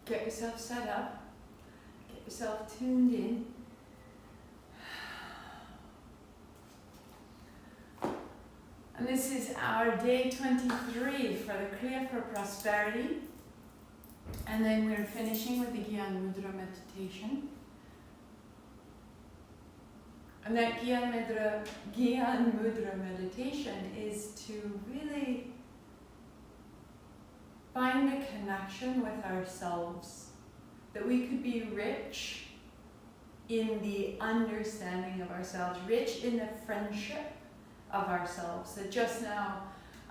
Get yourself set up, get yourself tuned in. And this is our day 23 for the Kriya for Prosperity. And then we're finishing with the Gyan Mudra meditation. And that Gyan Mudra meditation is to really find a connection with ourselves, that we could be rich in the understanding of ourselves, rich in the friendship of ourselves. That just now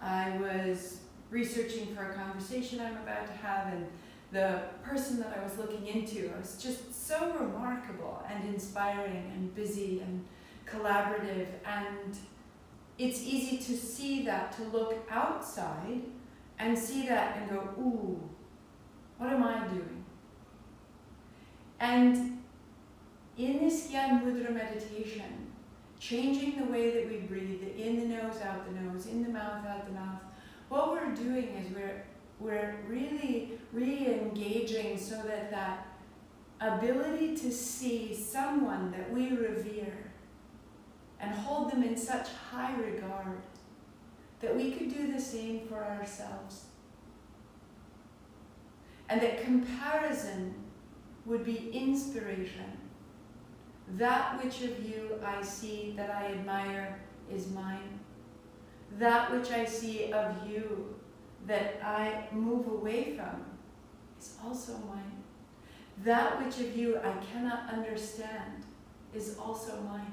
I was researching for a conversation I'm about to have, and the person that I was looking into was just so remarkable and inspiring and busy and collaborative, and it's easy to see that, to look outside and see that and go, ooh, what am I doing? And in this Gyan Mudra meditation, changing the way that we breathe, the in the nose, out the nose, in the mouth, out the mouth, what we're doing is we're really re-engaging so that that ability to see someone that we revere and hold them in such high regard, that we could do the same for ourselves. And that comparison would be inspiration. That which of you I see that I admire is mine. That which I see of you that I move away from is also mine. That which of you I cannot understand is also mine.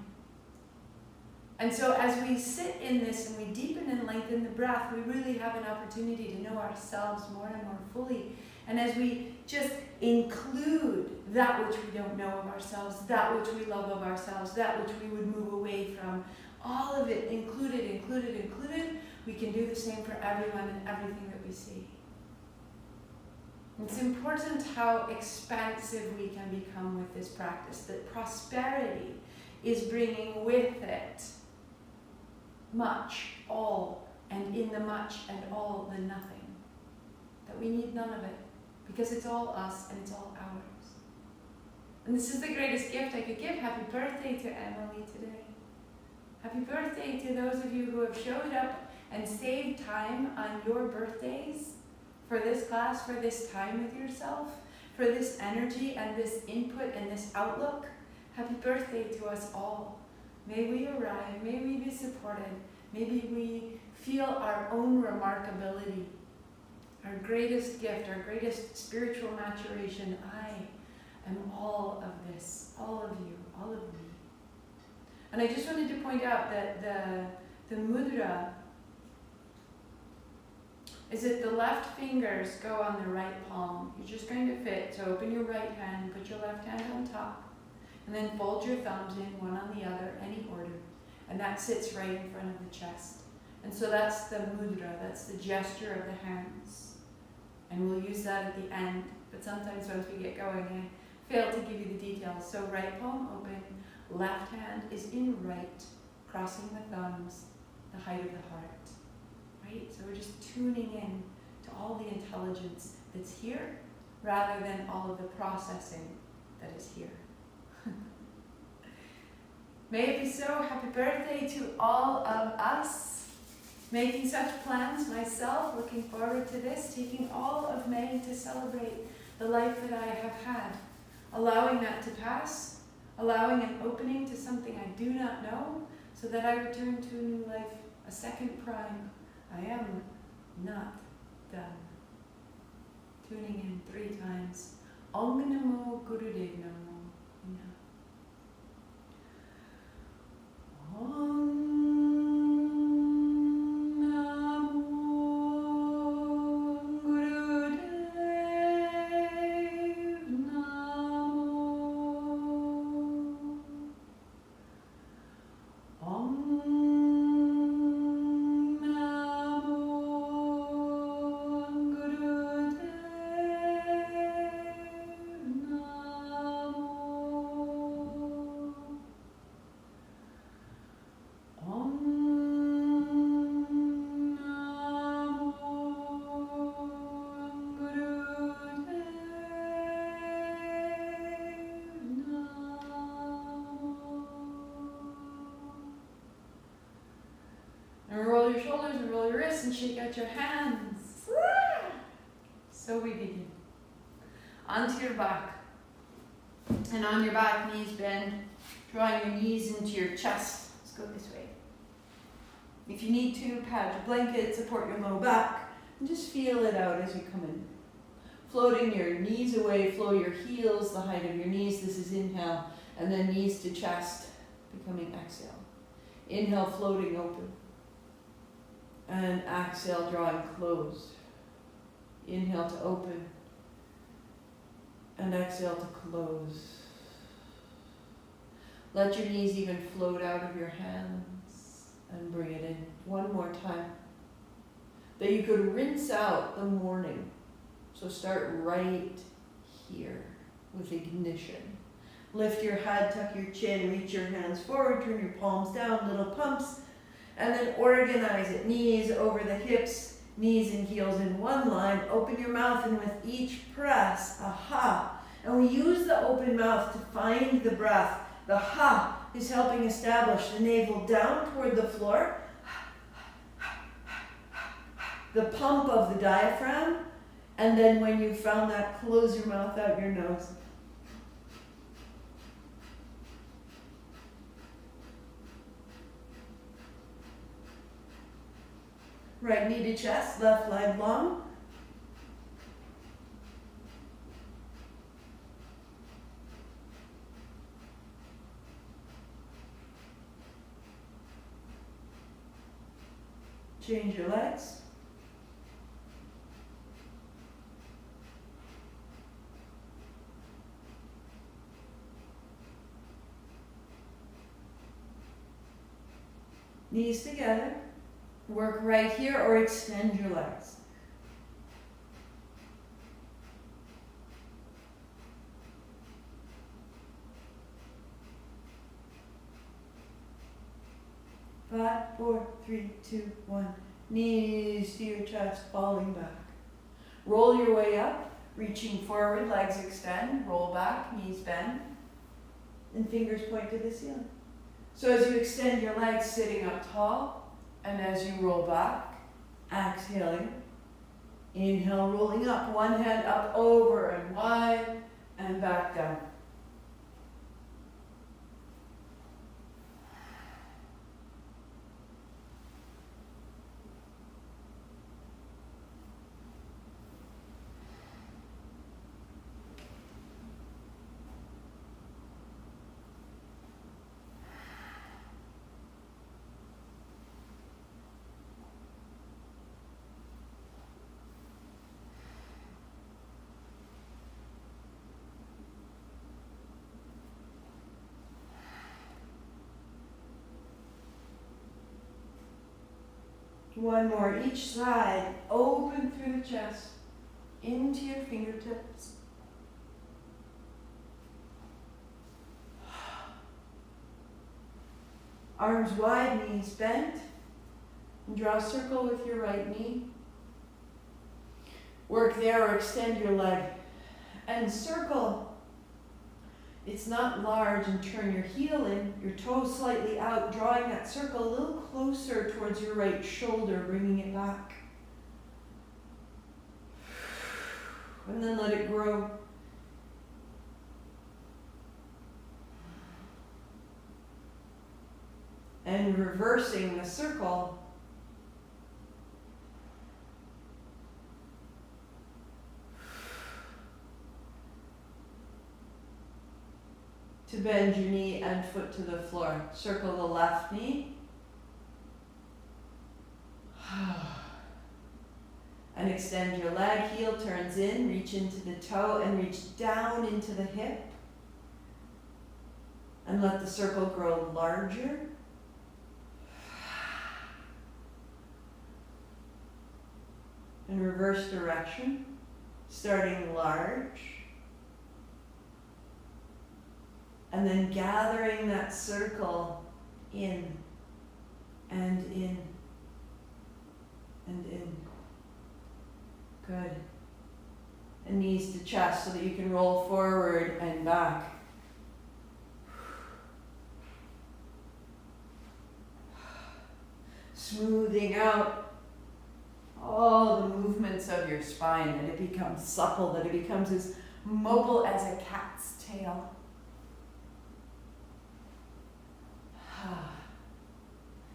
And so as we sit in this and we deepen and lengthen the breath, we really have an opportunity to know ourselves more and more fully. And as we just include that which we don't know of ourselves, that which we love of ourselves, that which we would move away from, all of it included, we can do the same for everyone and everything that we see. It's important how expansive we can become with this practice, that prosperity is bringing with it much, all, and in the much and all the nothing. That we need none of it, because it's all us and it's all ours. And this is the greatest gift I could give. Happy birthday to Emily today. Happy birthday to those of you who have showed up and saved time on your birthdays for this class, for this time with yourself, for this energy and this input and this outlook. Happy birthday to us all. May we arrive, may we be supported, maybe we feel our own remarkability, our greatest gift, our greatest spiritual maturation. I am all of this, all of you, all of me. And I just wanted to point out that the mudra is that the left fingers go on the right palm. You're just going to fit, so open your right hand, put your left hand on top, and then fold your thumbs in, one on the other, any order. And that sits right in front of the chest. And so that's the mudra, that's the gesture of the hands. And we'll use that at the end, but sometimes once we get going, I fail to give you the details. So right palm open, left hand is in right, crossing the thumbs, the height of the heart. Right? So we're just tuning in to all the intelligence that's here, rather than all of the processing that is here. May it be so. Happy birthday to all of us. Making such plans myself, looking forward to this, taking all of May to celebrate the life that I have had, allowing that to pass, allowing an opening to something I do not know, so that I return to a new life, a second prime. I am not done. Tuning in 3 times. Om Namo Gurudev Namo. Om Namo out your hands. So we begin. Onto your back. And on your back, knees bend. Drawing your knees into your chest. Let's go this way. If you need to, pad your blanket, support your low back, and just feel it out as you come in. Floating your knees away, flow your heels the height of your knees. This is inhale, and then knees to chest, becoming exhale. Inhale, floating open. And exhale, drawing closed. Inhale to open. And exhale to close. Let your knees even float out of your hands and bring it in. One more time. That you could rinse out the morning. So start right here with ignition. Lift your head, tuck your chin, reach your hands forward, turn your palms down, little pumps, and then organize it. Knees over the hips, knees and heels in one line. Open your mouth, and with each press, a ha. And we use the open mouth to find the breath. The ha is helping establish the navel down toward the floor. The pump of the diaphragm. And then when you found that, close your mouth out your nose. Right knee to chest, left leg long. Change your legs. Knees together. Work right here or extend your legs. Five, 4, 3, 2, 1. Knees to your chest, falling back. Roll your way up, reaching forward, legs extend, roll back, knees bend, and fingers point to the ceiling. So as you extend your legs, sitting up tall, and as you roll back, exhaling, inhale, rolling up, one hand up over and wide, and back down. One more each side. Open through the chest, into your fingertips. Arms wide, knees bent. And draw a circle with your right knee. Work there or extend your leg. And circle. It's not large, and turn your heel in, your toes slightly out, drawing that circle a little closer towards your right shoulder, bringing it back. And then let it grow. And reversing the circle. To bend your knee and foot to the floor. Circle the left knee. And extend your leg. Heel turns in. Reach into the toe and reach down into the hip. And let the circle grow larger. In reverse direction. Starting large. And then gathering that circle in and in and in. Good. And knees to chest so that you can roll forward and back. Smoothing out all the movements of your spine, that it becomes supple, that it becomes as mobile as a cat's tail.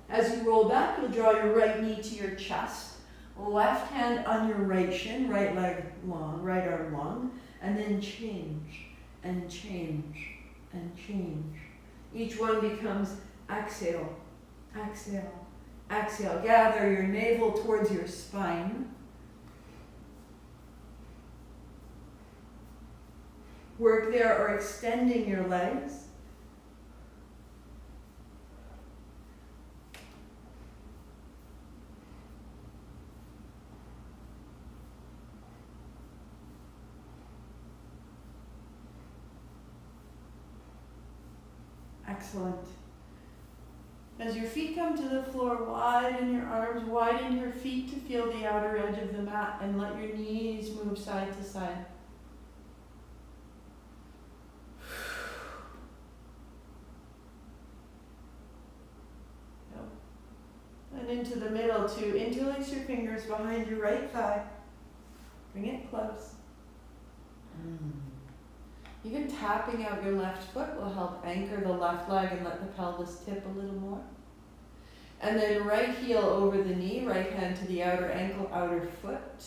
As you roll back, you'll draw your right knee to your chest, left hand on your right shin, right leg long, right arm long, and then change, and change, and change. Each one becomes exhale, exhale, exhale. Gather your navel towards your spine. Work there or extending your legs. Excellent. As your feet come to the floor, widen your arms, widen your feet to feel the outer edge of the mat, and let your knees move side to side. And into the middle too. Interlace your fingers behind your right thigh. Bring it close. Even tapping out your left foot will help anchor the left leg and let the pelvis tip a little more. And then right heel over the knee, right hand to the outer ankle, outer foot.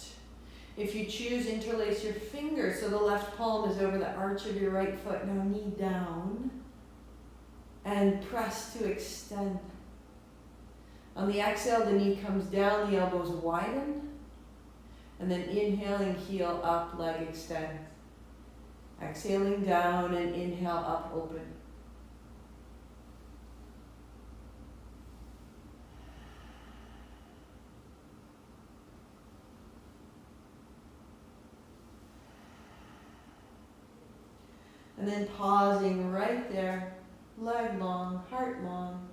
If you choose, interlace your fingers so the left palm is over the arch of your right foot. Now knee down and press to extend. On the exhale, the knee comes down, the elbows widen. And then inhaling, heel up, leg extends. Exhaling down and inhale up, open. And then pausing right there, leg long, heart long.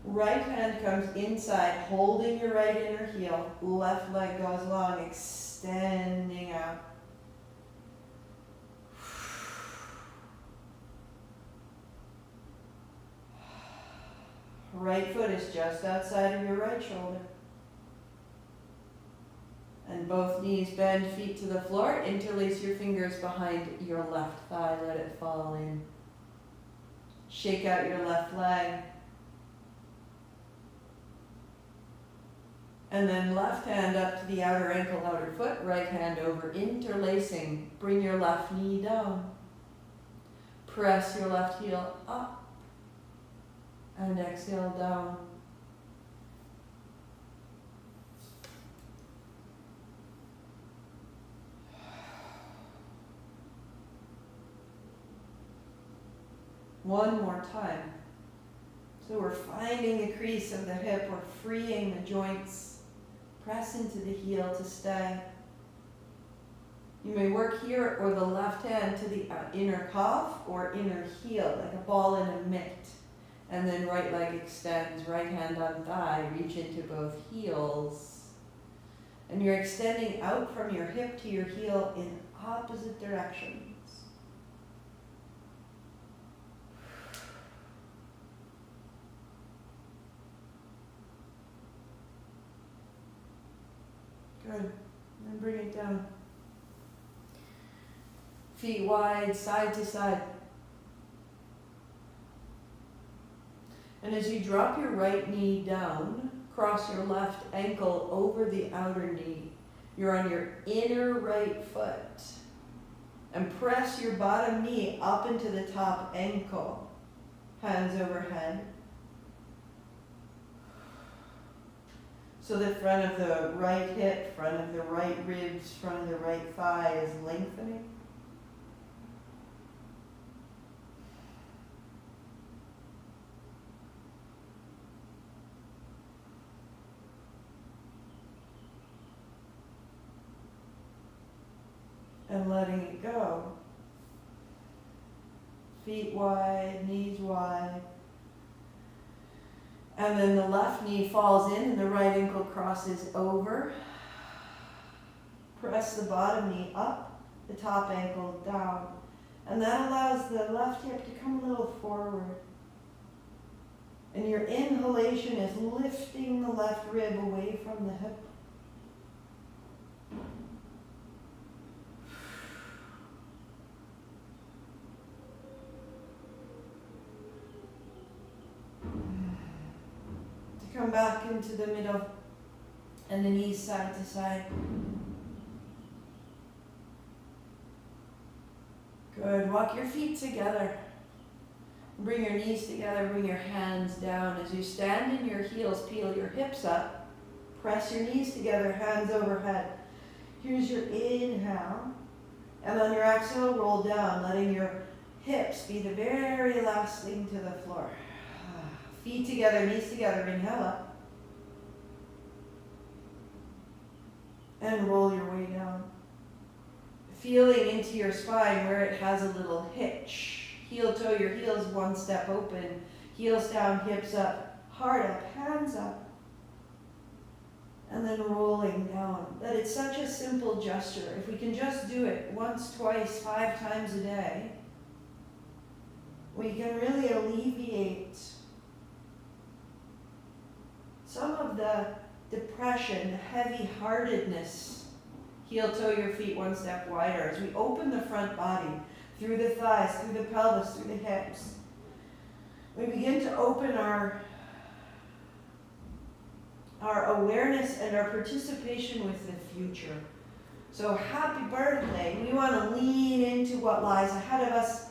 Right hand comes inside, holding your right inner heel. Left leg goes long, extending out. Right foot is just outside of your right shoulder. And both knees bend, feet to the floor. Interlace your fingers behind your left thigh, let it fall in. Shake out your left leg. And then left hand up to the outer ankle, outer foot, right hand over, interlacing. Bring your left knee down. Press your left heel up. And exhale down. One more time. So we're finding the crease of the hip, we're freeing the joints. Press into the heel to stay. You may work here or the left hand to the inner calf or inner heel, like a ball in a mitt. And then right leg extends, right hand on thigh, reach into both heels. And you're extending out from your hip to your heel in opposite directions. Good. And then bring it down. Feet wide, side to side. And as you drop your right knee down, cross your left ankle over the outer knee. You're on your inner right foot. And press your bottom knee up into the top ankle. Hands overhead. So the front of the right hip, front of the right ribs, front of the right thigh is lengthening. And letting it go. Feet wide, knees wide. And then the left knee falls in and the right ankle crosses over. Press the bottom knee up, the top ankle down. And that allows the left hip to come a little forward. And your inhalation is lifting the left rib away from the hip. To come back into the middle and the knees side to side. Good. Walk your feet together. Bring your knees together, bring your hands down. As you stand in your heels, peel your hips up. Press your knees together, hands overhead. Here's your inhale. And on your exhale, roll down, letting your hips be the very last thing to the floor. Feet together, knees together, inhale up. And roll your way down. Feeling into your spine where it has a little hitch. Heel toe, your heels one step open. Heels down, hips up, heart up, hands up. And then rolling down. That it's such a simple gesture. If we can just do it once, twice, 5 times a day, we can really alleviate some of the depression, the heavy-heartedness. Heel toe your feet one step wider as we open the front body through the thighs, through the pelvis, through the hips. We begin to open our awareness and our participation with the future. So happy birthday. We want to lean into what lies ahead of us,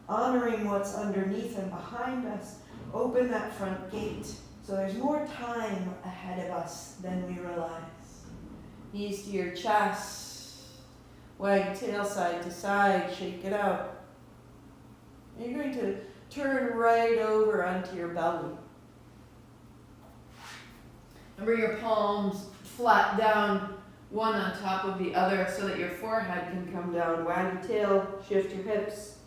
honoring what's underneath and behind us. Open that front gate. So there's more time ahead of us than we realize. Knees to your chest. Wag tail side to side. Shake it out. And you're going to turn right over onto your belly. And bring your palms flat down, one on top of the other, so that your forehead can come down. Wag your tail, shift your hips.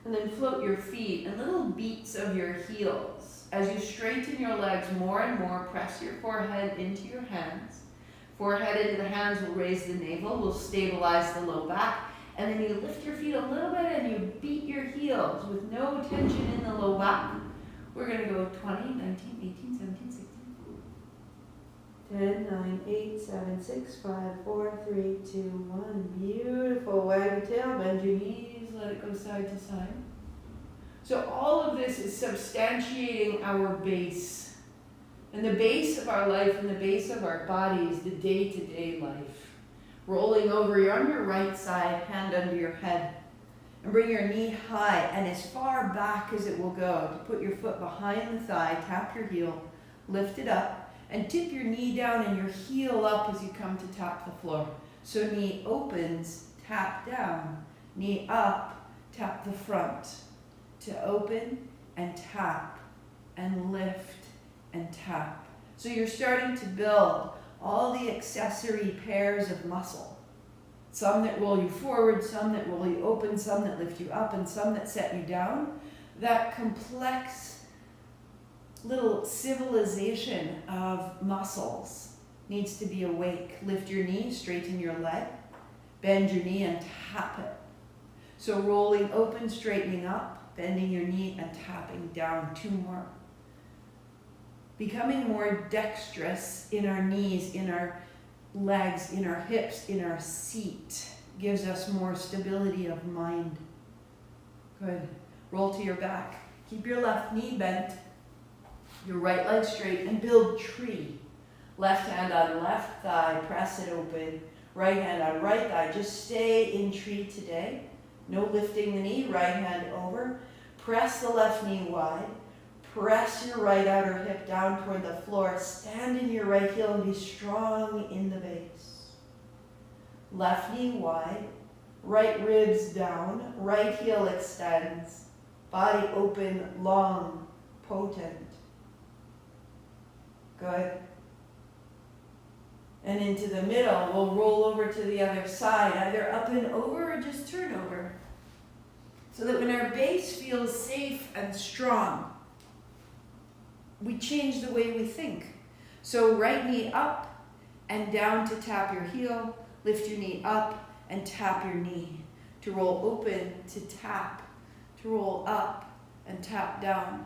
And then float your feet in little beats of your heels. As you straighten your legs more and more, press your forehead into your hands. Forehead into the hands will raise the navel, will stabilize the low back. And then you lift your feet a little bit and you beat your heels with no tension in the low back. We're going to go 20, 19, 18, 17, 16. 10, 9, 8, 7, 6, 5, 4, 3, 2, 1. Beautiful. Wag your tail, bend your knees, let it go side to side. So all of this is substantiating our base. And the base of our life and the base of our body is the day-to-day life. Rolling over, you're on your right side, hand under your head. And bring your knee high and as far back as it will go. To put your foot behind the thigh, tap your heel, lift it up, and tip your knee down and your heel up as you come to tap the floor. So knee opens, tap down. Knee up, tap the front. To open and tap and lift and tap. So you're starting to build all the accessory pairs of muscle. Some that roll you forward, some that roll you open, some that lift you up, and some that set you down. That complex little civilization of muscles needs to be awake. Lift your knee, straighten your leg, bend your knee and tap it. So rolling open, straightening up, bending your knee and tapping down. 2 more. Becoming more dexterous in our knees, in our legs, in our hips, in our seat gives us more stability of mind. Good. Roll to your back. Keep your left knee bent, your right leg straight, and build tree. Left hand on left thigh, press it open. Right hand on right thigh. Just stay in tree today. No lifting the knee, right hand over. Press the left knee wide. Press your right outer hip down toward the floor. Stand in your right heel and be strong in the base. Left knee wide. Right ribs down. Right heel extends. Body open, long, potent. Good. And into the middle, we'll roll over to the other side, either up and over or just turn over. So that when our base feels safe and strong, we change the way we think. So right knee up and down to tap your heel, lift your knee up and tap your knee. To roll open, to tap, to roll up and tap down.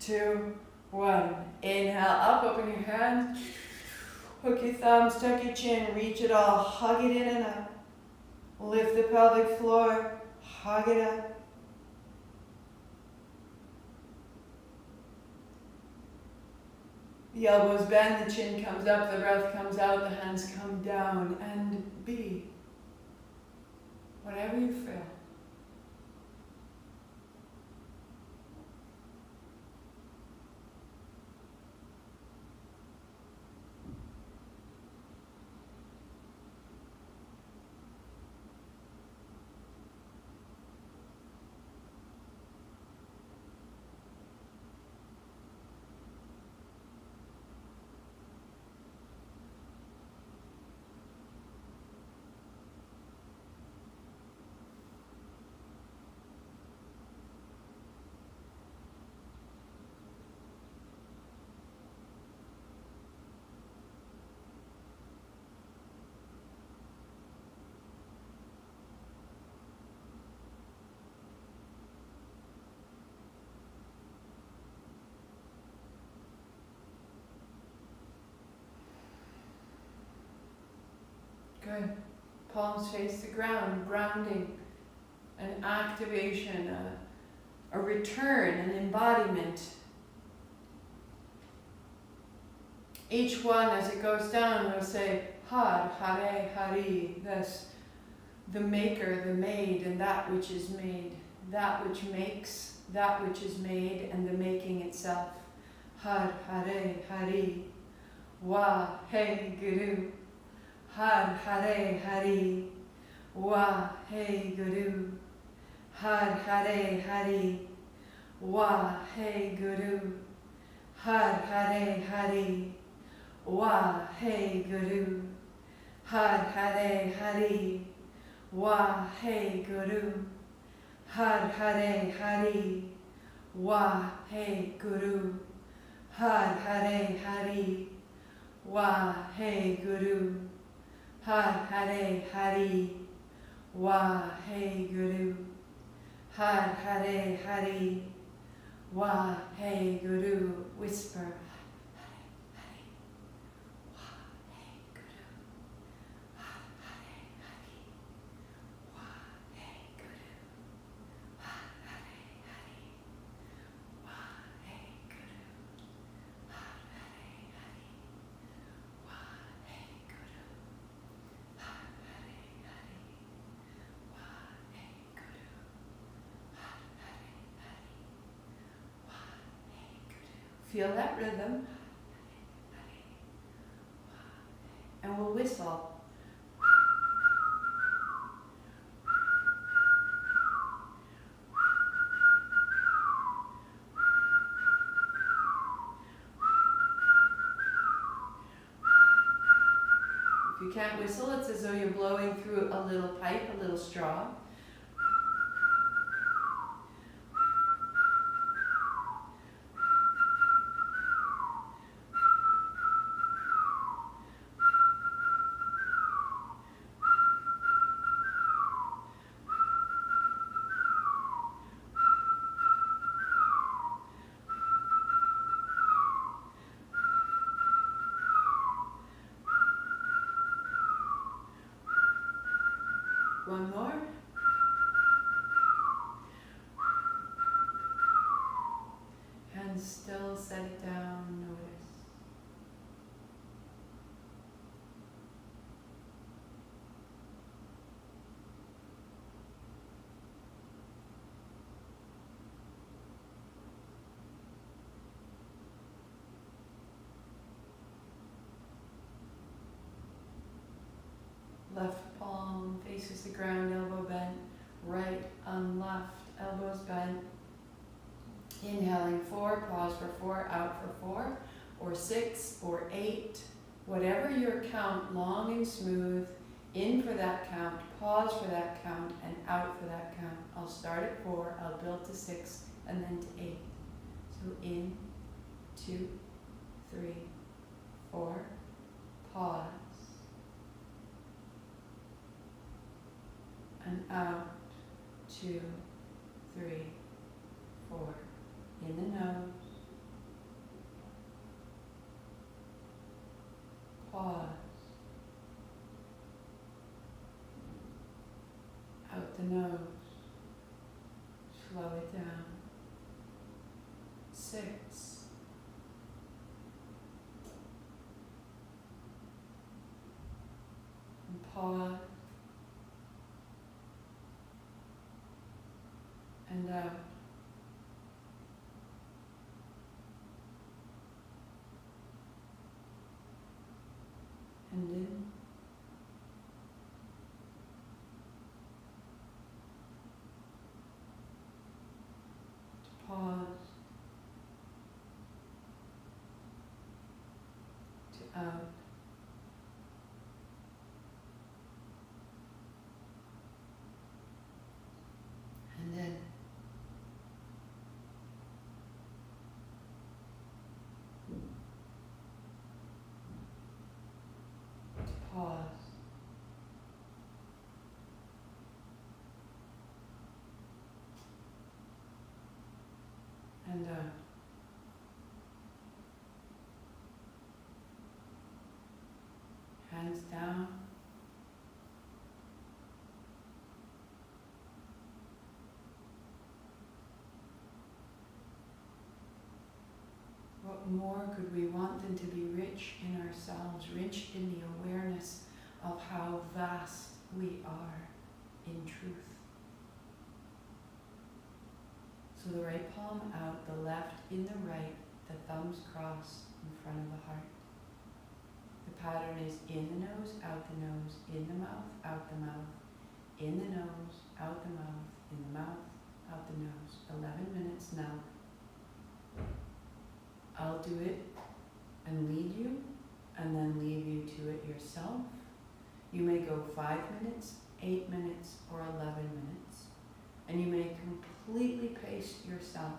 2, 1. Inhale up, open your hands. Hook your thumbs, tuck your chin, reach it all, hug it in and up. Lift the pelvic floor, hug it up. The elbows bend, the chin comes up, the breath comes out, the hands come down, and be whatever you feel. Good. Palms face the ground, grounding, an activation, a return, an embodiment. Each one, as it goes down, will say, Har, Hare, Hari, thus the maker, the made, and that which is made, that which makes, that which is made, and the making itself. Har, Hare, Hari, Wa, He, Guru. Har, Hare, Hari, Wa, He, Guru. Har, Hare, Hari, Wa, He, Guru. Har, Hare, Hari, Wa, He, Guru. Har, Hare, Hari, Wa, He, Guru. Har, Hare, Hari, Wa, He, Guru. Har, Hare, Hari, Wa, He, Guru. Har, Hare, Hari, Wa, He, Guru. Har, Hare, Hari, Wa, He, Guru. Whisper. Feel that rhythm, and we'll whistle. If you can't whistle, it's as though you're blowing through a little pipe, a little straw. One more. And still set it down, notice. Left palm faces the ground, elbow bent. Right and left, elbows bent. Inhaling 4, pause for 4, out for 4, or 6, or 8. Whatever your count, long and smooth. In for that count, pause for that count, and out for that count. I'll start at 4, I'll build to 6, and then to 8. So in, 2, 3, 4, pause. And out, 2, 3, 4. In the nose, nose. Slow it down. 6. And pause. And out. And in. Pause. To out. And then pause. And out. Hands down. What more could we want than to be rich in ourselves, rich in the awareness of how vast we are in truth. So the right palm out, the left in the right, the thumbs crossed in front of the heart. The pattern is in the nose, out the nose, in the mouth, out the mouth, in the nose, out the mouth, in the mouth, out the nose. 11 minutes now. I'll do it and lead you, and then leave you to it yourself. You may go 5 minutes, 8 minutes, or 11 minutes. And you may completely pace yourself,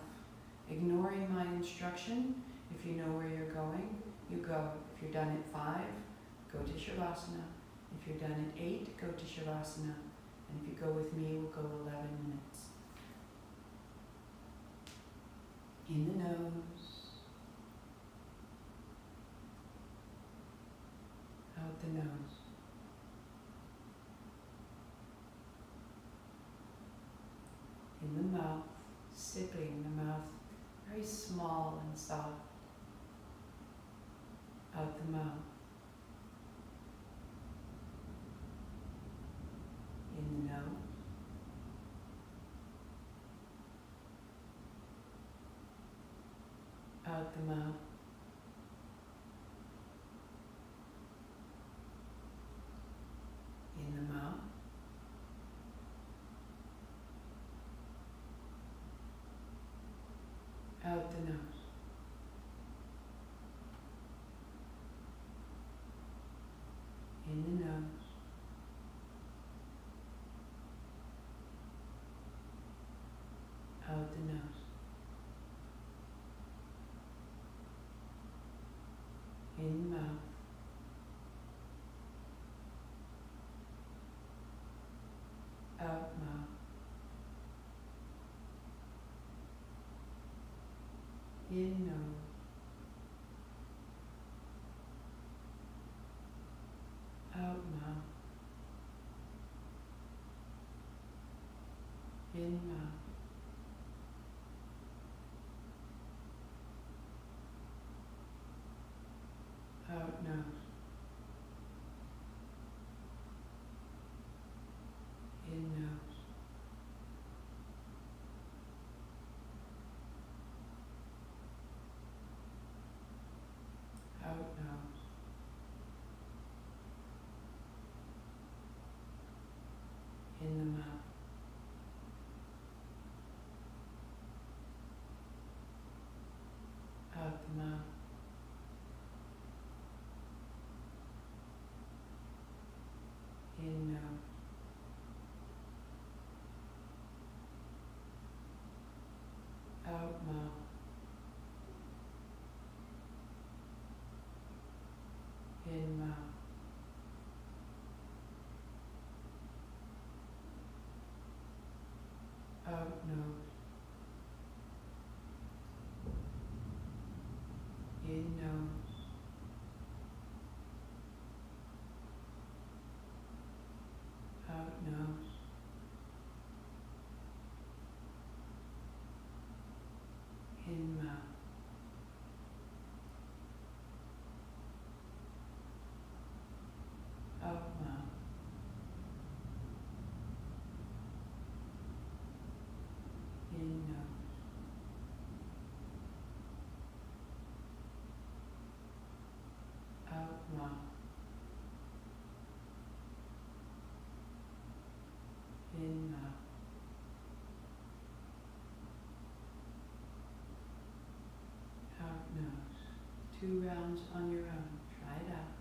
ignoring my instruction. If you know where you're going, you go. If you're done at 5, go to Shavasana. If you're done at 8, go to Shavasana. And if you go with me, we'll go 11 minutes. In the nose. Out the nose. In the mouth, sipping, the mouth very small and soft. Out the mouth. In the nose. Out the mouth. In the mouth. Out the nose. In the nose. Out the nose. In the mouth. Out mouth. In nose. Out mouth. In mouth. Out nose. In nose. Out nose. In the mouth. Out the mouth. In nose. Out mouth. In mouth. Out nose. In nose. Out nose. 2 rounds on your own. Try it out.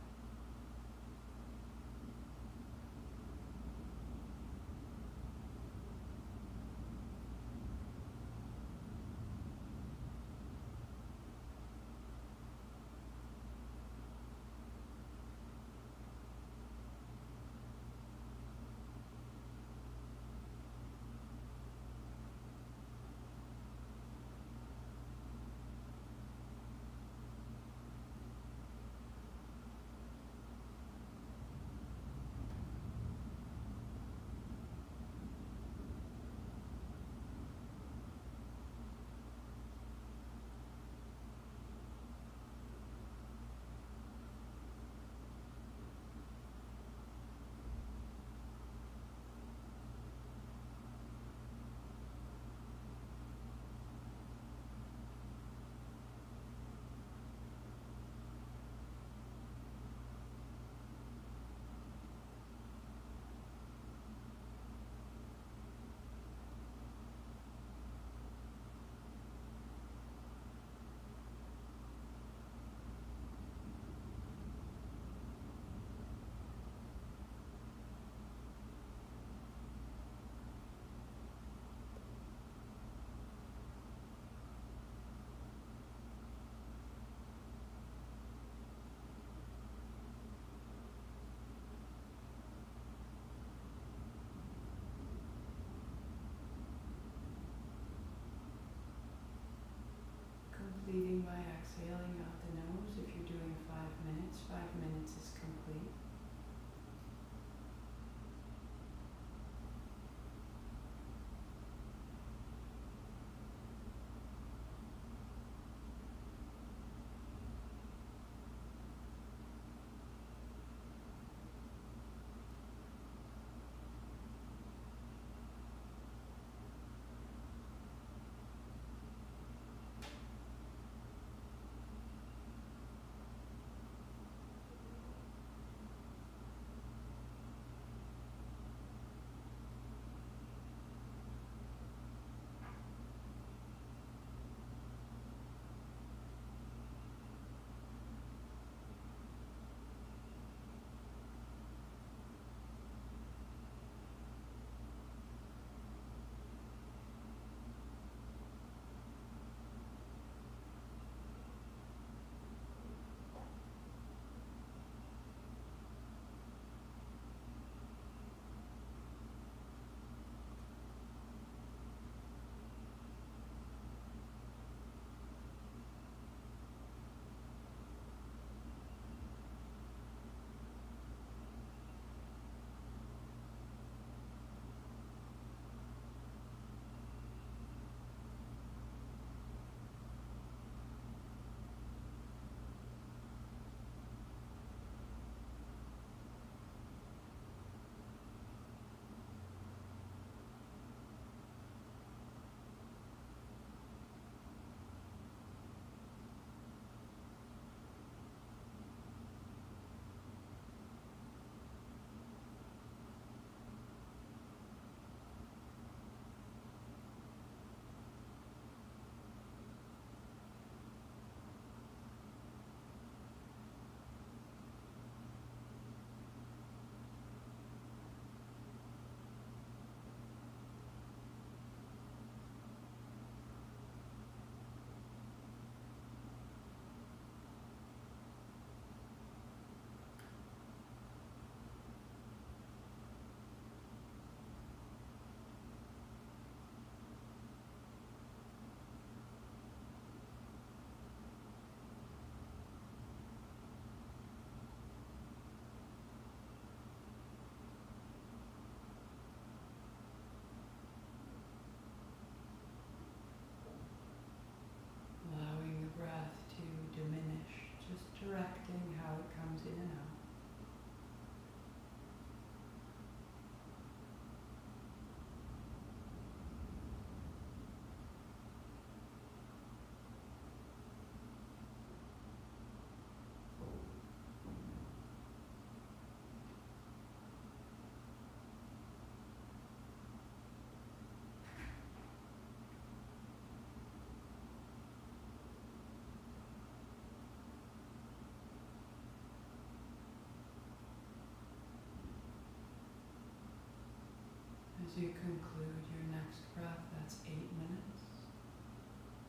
you conclude your next breath, that's 8 minutes.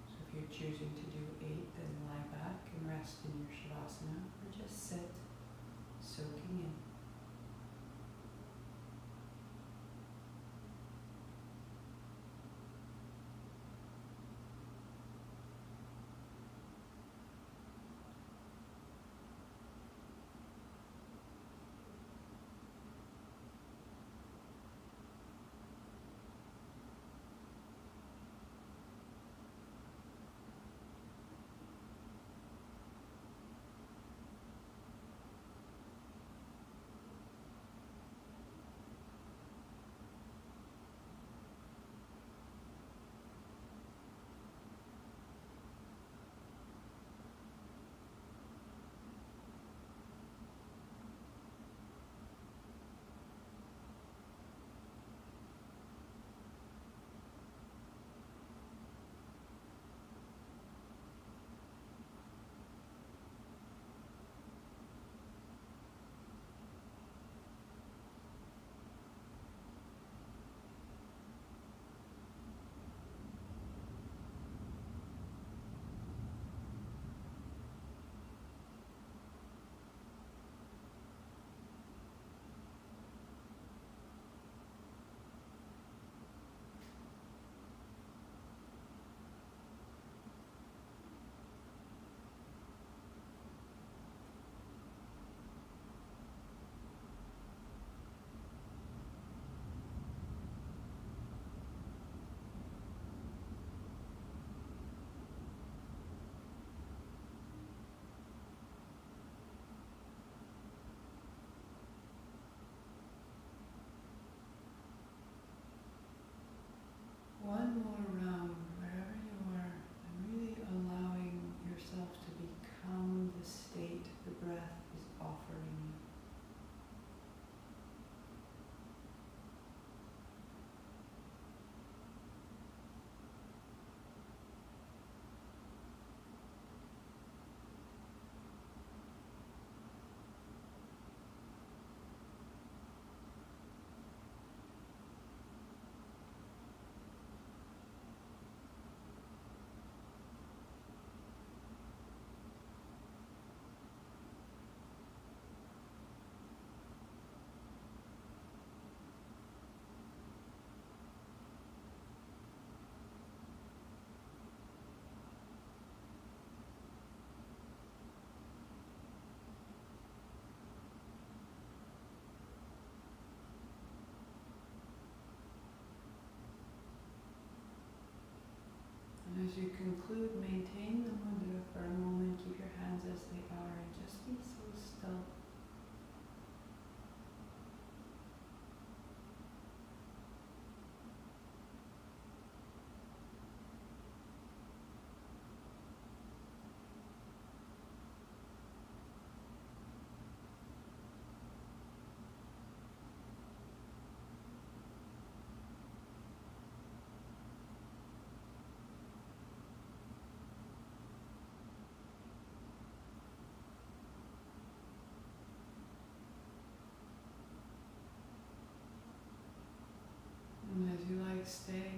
So if you're choosing to do 8, then lie back and rest in your Shavasana, or just sit, soaking in. One more round, wherever you are, and really allowing yourself to become the state the breath is offering you. And as you conclude, maintain the mudra for a moment, keep your hands as they are, and just be so still. And as you like, stay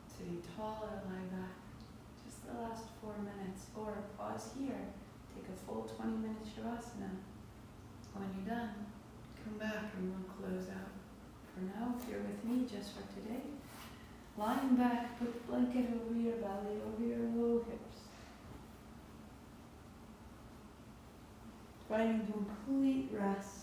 sitting tall or lie back, just the last 4 minutes, or pause here, take a full 20-minute Shavasana. When you're done, come back and we'll close out. For now, if you're with me just for today, lying back, put the blanket over your belly, over your low hips. Finding complete rest.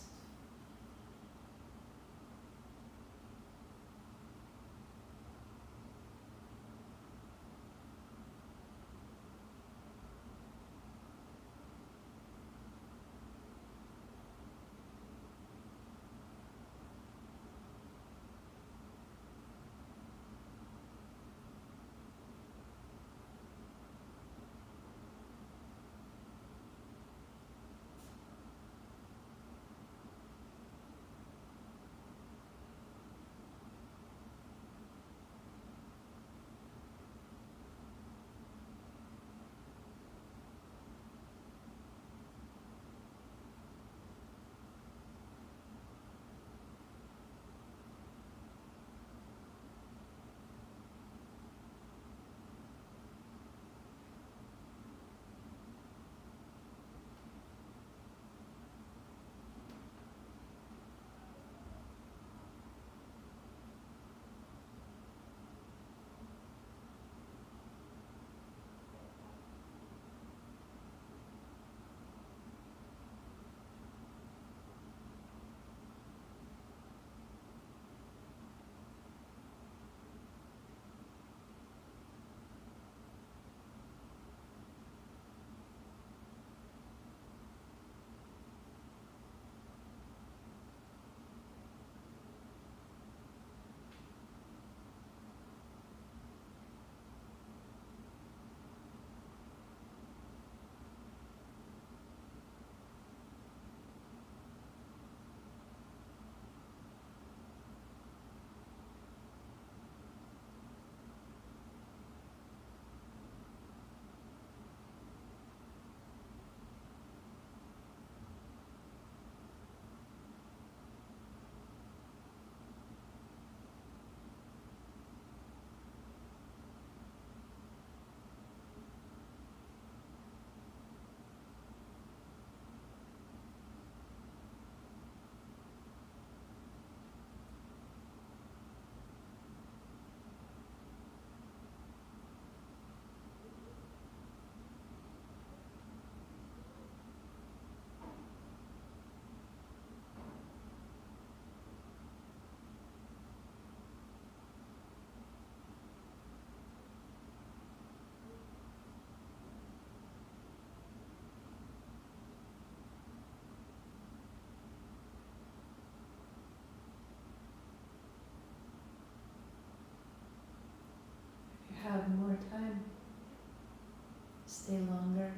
stay longer.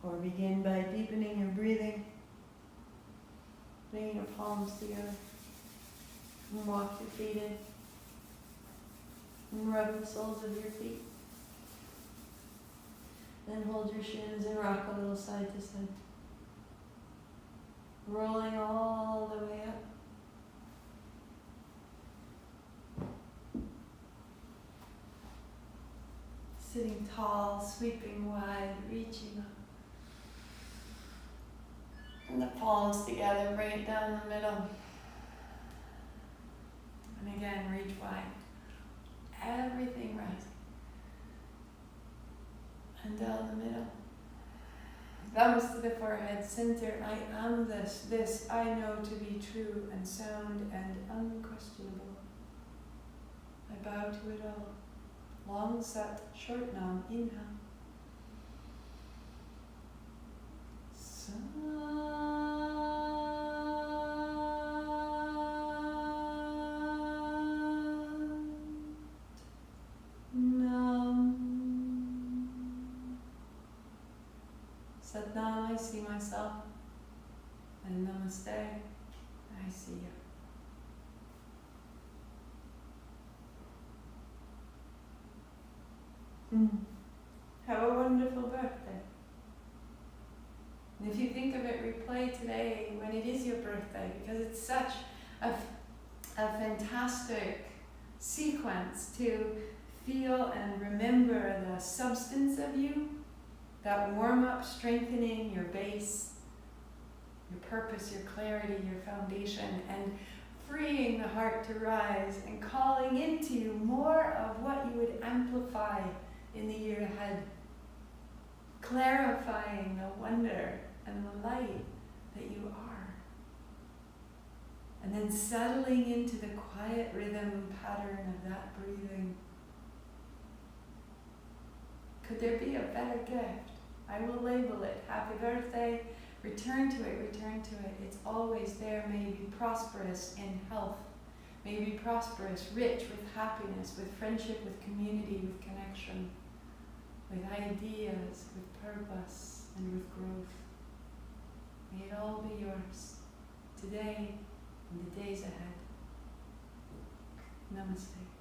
Or begin by deepening your breathing, bringing your palms together, and walk your feet in, and rub the soles of your feet. Then hold your shins and rock a little side to side, rolling all the way up. Sitting tall, sweeping wide, reaching up. And the palms together, bring it down the middle. And again, reach wide. Everything rising. And down the middle. Thumbs to the forehead, center. I am this. This I know to be true and sound and unquestionable. I bow to it all. Long sat, short nam, inhale. Satnam, I see myself. And namaste, I see you. Have a wonderful birthday. And if you think of it, replay today when it is your birthday, because it's such a fantastic sequence to feel and remember the substance of you, that warm-up, strengthening your base, your purpose, your clarity, your foundation, and freeing the heart to rise and calling into more of what you would amplify in the year ahead, clarifying the wonder and the light that you are, and then settling into the quiet rhythm pattern of that breathing. Could there be a better gift? I will label it happy birthday. Return to it, return to it. It's always there. May you be prosperous in health. May you be prosperous, rich with happiness, with friendship, with community, with connection, with ideas, with purpose, and with growth. May it all be yours today and the days ahead. Namaste.